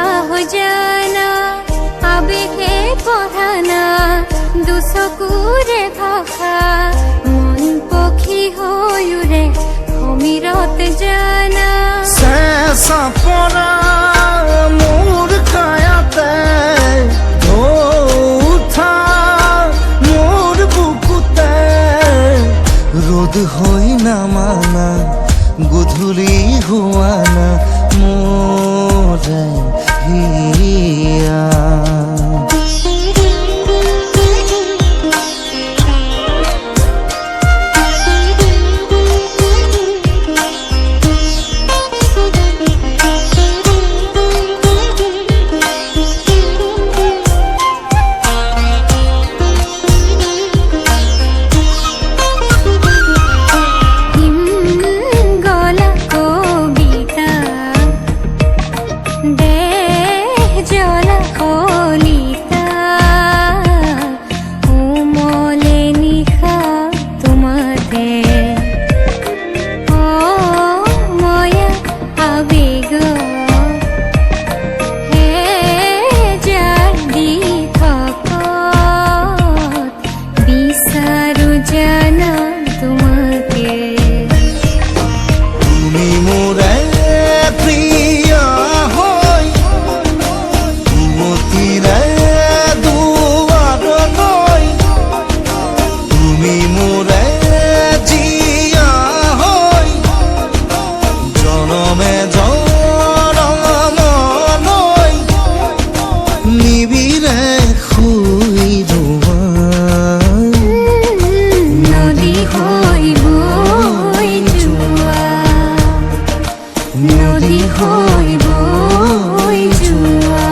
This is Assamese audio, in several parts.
আহ জানা আবেগে পঢ়ানা দুচকুৰে ভাষা মন পক্ষী হৈ উৰে সমীৰত জানা চেঁচা পৰা মোৰ কায়াতে উঠা মোৰ বুকুতে ৰোদ হই নামানা গধূলি হোৱানা মোৰে হিয়া নদী হৈ বৈ যোৱা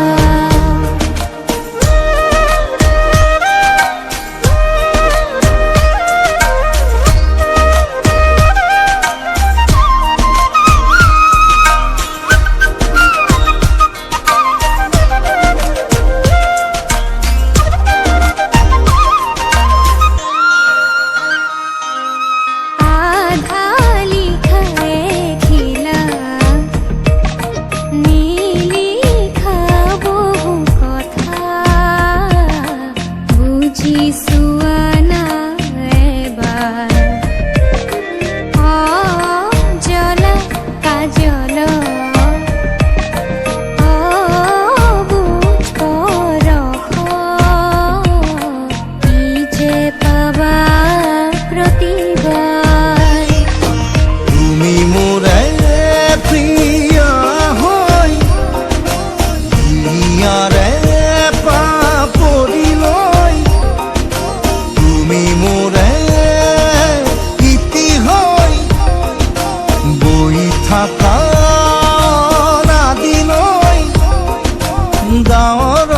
গাঁৱৰ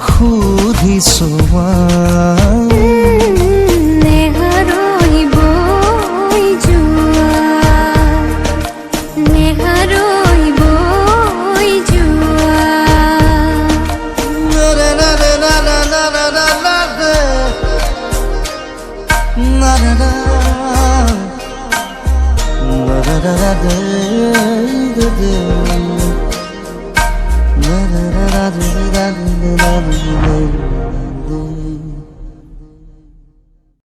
সুধিছোৱা নেহাৰৈ বৈ যোৱা নেহাৰৈ বৈ যোৱা da da da da da da da da da da